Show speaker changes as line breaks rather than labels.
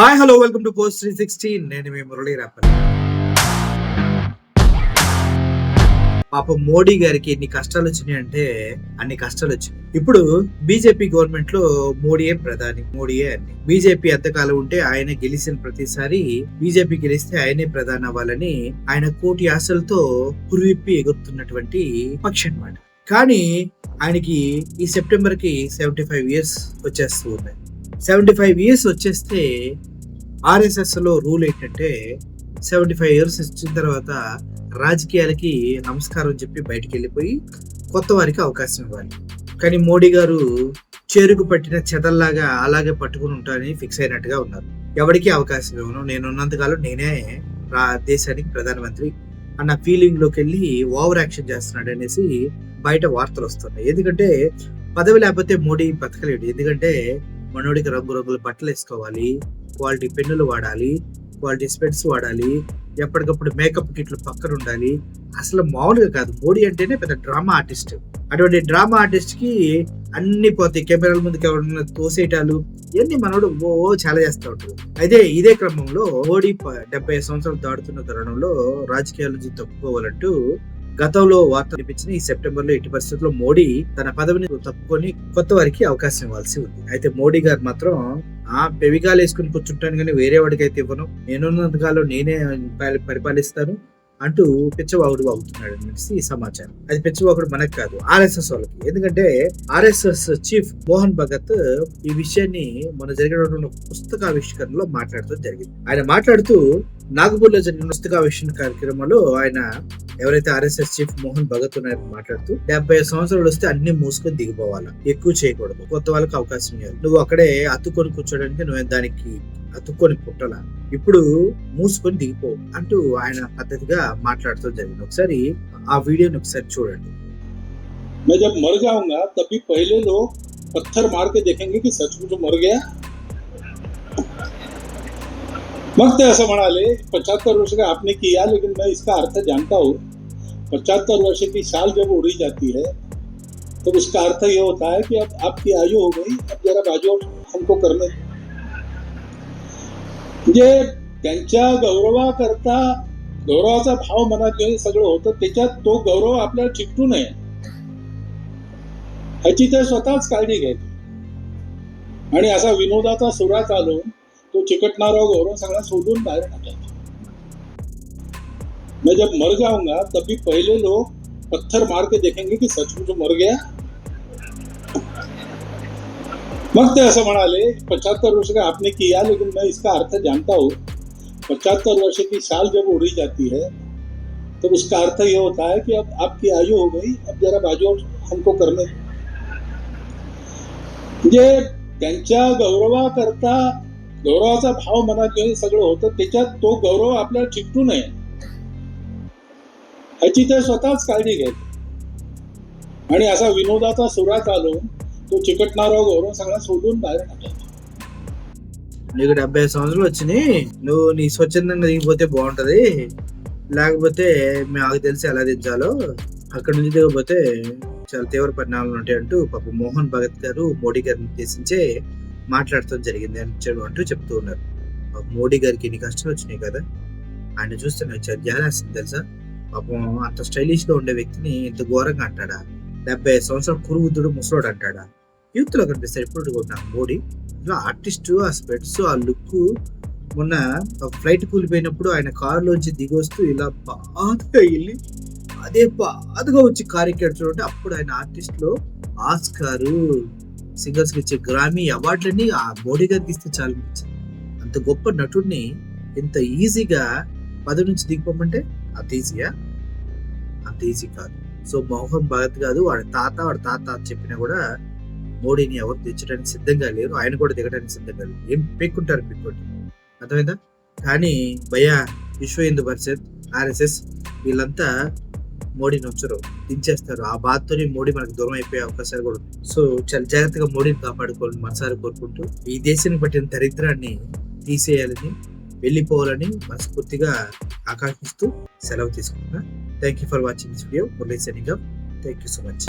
Hi hello welcome to post 360. నేను మీ మురళీ రాపల్లి. పాపం మోడీ గారికి ఎన్ని కష్టాలు వచ్చినాయి అంటే అన్ని కష్టాలు వచ్చినాయి. ఇప్పుడు బీజేపీ గవర్నమెంట్ లో మోడీయే ప్రధాని, మోడీయే అన్ని. బీజేపీ ఎంతకాలం ఉంటే ఆయన గెలిచిన ప్రతిసారి బీజేపీ గెలిస్తే ఆయనే ప్రధాని అవ్వాలని ఆయన కోటి ఆశలతో పురివిప్పి ఎగురుతున్నటువంటి పక్షి అన్నమాట. కానీ ఆయనకి ఈ సెప్టెంబర్ కి 75 years వచ్చేస్తూ ఉన్నాయి. 75 years వచ్చేస్తే ఆర్ఎస్ఎస్ లో రూల్ ఏంటంటే 75 years వచ్చిన తర్వాత రాజకీయాలకి నమస్కారం చెప్పి బయటికి వెళ్ళిపోయి కొత్త వారికి అవకాశం ఇవ్వాలి. కానీ మోడీ గారు చెరుకు పట్టిన చెదల్లాగా అలాగే పట్టుకుని ఉంటారని ఫిక్స్ అయినట్టుగా ఉన్నారు. ఎవరికి అవకాశం ఇవ్వను, నేను ఉన్నంతకాలం నేనే దేశానికి ప్రధానమంత్రి అన్న ఫీలింగ్ లోకి వెళ్ళి ఓవర్ యాక్షన్ చేస్తున్నాడు అనేసి బయట వార్తలు వస్తున్నాయి. ఎందుకంటే పదవి లేకపోతే మోడీ బతకలేడు. ఎందుకంటే మనోడికి రంగురంగుల బట్టలు వేసుకోవాలి, క్వాలిటీ పెన్నులు వాడాలి, క్వాలిటీ స్పెట్స్ వాడాలి, ఎప్పటికప్పుడు మేకప్ కిట్లు పక్కన ఉండాలి. అసలు మామూలుగా కాదు, మోడీ అంటేనే పెద్ద డ్రామా ఆర్టిస్ట్. అటువంటి డ్రామా ఆర్టిస్ట్ కి అన్ని పోతాయి, కెమెరాల ముందుకు ఎవరన్నా తోసేయటాలు ఇవన్నీ మనోడు చాలా చేస్తూ ఉంటాడు. అయితే ఇదే క్రమంలో మోడీ 75 సంవత్సరాలు దాడుతున్న తరుణంలో రాజకీయాల నుంచి తప్పుకోవాలంటూ గతంలో వార్త వినిపించిన ఈ సెప్టెంబర్ లో ఎట్టి పరిస్థితుల్లో మోడీ తన పదవిని తప్పుకొని కొత్త వారికి అవకాశం ఇవ్వాల్సి ఉంది. అయితే మోడీ గారు మాత్రం పెవిగాలు వేసుకుని కూర్చుంటాను కానీ వేరే వాడికి అయితే ఇవ్వను, నేనున్నంతకాలం నేనే పరిపాలిస్తాను అంటూ పిచ్చవాగుడు వాగుతున్నాడు అనేసి ఈ సమాచారం. అది పిచ్చవాగుడు మనకు కాదు, ఆర్ఎస్ఎస్ వాళ్ళకి. ఎందుకంటే ఆర్ఎస్ఎస్ చీఫ్ మోహన్ భగత్ ఈ విషయాన్ని మన జరిగినటువంటి పుస్తకావిష్కరణలో మాట్లాడుతూ జరిగింది. ఆయన మాట్లాడుతూ నాగపూర్ లో జరిగిన పుస్తకావిష్కరణ కార్యక్రమంలో ఆయన ఎవరైతే ఆర్ఎస్ఎస్ చీఫ్ మోహన్ భగత్ ఉన్నారో మాట్లాడుతూ 75 సంవత్సరాలు వస్తే అన్ని మూసుకొని దిగిపోవాలా, ఎక్కువ చేయకూడదు, కొత్త వాళ్ళకి అవకాశం ఇవ్వాలి, నువ్వు అక్కడే అతుక్కొని కూర్చోడానికి నువ్వు దానికి అతుక్కొని పుట్టలా, ఇప్పుడు మూసుకొని దిగిపో అంటూ ఆయన పద్ధతిగా మాట్లాడుతూ జరిగింది. ఒకసారి ఆ వీడియోని ఒకసారి చూడండి.
मैं जब मर जाऊंगा तभी पहले लोग पत्थर मार के देखेंगे कि सचमुच मर गया. मग ते असं म्हणाले 75 वर्ष का आपने किया, लेकिन मैं इसका अर्थ जानता हूँ. 75 वर्ष की साल जब उड़ी जाती है तो उसका अर्थ ये होता है कि अब आपकी आयु हो गई, अब जरा बाजू हमको करने. जे त्यांच्या गौरवाकरता गौरवाचा भाव मनात घेऊन सगळं होतं, त्याच्यात तो गौरव आपल्याला चिकटू नये ह्याची ते स्वतःच काळजी घ्यायची. आणि असा विनोदाचा सुरा चालून तो चिकटणारा गौरव सगळा सोडून बाहेर टाकायचा. मैं जब मर जाऊंगा तभी पहले लोग पत्थर मार के देखेंगे कि सचमुच मर गया. मग ते असं म्हणाले 75 वर्ष का आपने किया, लेकिन मैं इसका अर्थ जानता हूँ. 75 वर्ष की साल जब उड़ी जाती है तो उसका अर्थ ये होता है कि अब आपकी आयु हो गई, अब जरा बाजू हमको करने. जे त्यांच्या गौरवाकरता गौरवाचा भाव मनात घेऊन सगळं होतं, त्याच्यात तो गौरव आपल्याला चिकटू नये ह्याची ते स्वतःच काळजी घ्यायची. आणि असा विनोदाचा सुरा चालून तो चिकटणारा गौरव सगळा सोडून बाहेर टाकायचा.
నీకు 75 సంవత్సరాలు వచ్చినాయి, నువ్వు నీ స్వచ్ఛందంగా దిగిపోతే బాగుంటది, లేకపోతే మాకు తెలిసి ఎలా దించాలో, అక్కడ నుంచి దిగపోతే చాలా తీవ్ర పరిణామాలు ఉంటాయి అంటూ పాప మోహన్ భగత్ గారు మోడీ గారిని ఉద్దేశించే మాట్లాడటం జరిగింది అంటూ చెప్తూ ఉన్నారు. మోడీ గారికి ఎన్ని కష్టాలు వచ్చినాయి కదా, ఆయన చూస్తే నాకు చాలా జాలేస్తుంది తెలుసా. పాపం అంత స్టైలిష్ గా ఉండే వ్యక్తిని ఇంత ఘోరంగా అంటాడా, 75 సంవత్సరాలు కురుగుద్దుడు ముసలోడు అంటాడా. యూత్ లో కనిపిస్తారు ఎప్పుడు కూడా మోడీ. ఇలా ఆర్టిస్ట్, ఆ స్పెట్స్, ఆ లుక్. మొన్న ఫ్లైట్ కూలిపోయినప్పుడు ఆయన కారులోంచి దిగి వస్తూ ఇలా బాధగా వెళ్ళి అదే బాధగా వచ్చి కారు ఎక్కాడు చూడండి. అప్పుడు ఆయన ఆర్టిస్ట్ లో ఆస్కారు, సింగర్స్ కి ఇచ్చే గ్రామీ అవార్డులన్నీ ఆ మోడీ గారికి ఇస్తే చాలా అనిపించింది. అంత గొప్ప నటుడిని ఇంత ఈజీగా పదవి నుంచి దిగిపోమంటే అంత ఈజీయా? అంత ఈజీ కాదు. సో మోహన్ భగత్ కాదు, వాడి తాత చెప్పినా కూడా మోడీని ఎవరు తెచ్చడానికి సిద్ధంగా లేరు, ఆయన కూడా దిగడానికి సిద్ధంగా లేరు. ఏం పెక్కుంటారు పెక్కోటి, అర్థమైందా? కానీ భయ్యా, విశ్వ హిందూ పరిషత్, ఆర్ఎస్ఎస్ వీళ్ళంతా మోడీని వచ్చరు, దించేస్తారు. ఆ బాధతోనే మోడీ మనకు దూరం అయిపోయే అవకాశాలు కూడా ఉన్నాయి. సో చాలా జాగ్రత్తగా మోడీని కాపాడుకోవాలని మనసారి కోరుకుంటూ ఈ దేశాన్ని పట్టిన దరిద్రాన్ని తీసేయాలని, వెళ్ళిపోవాలని మనస్ఫూర్తిగా ఆకాంక్షిస్తూ సెలవు తీసుకుంటున్నా. Thank you for watching this video. Murali signing off. Thank you so much.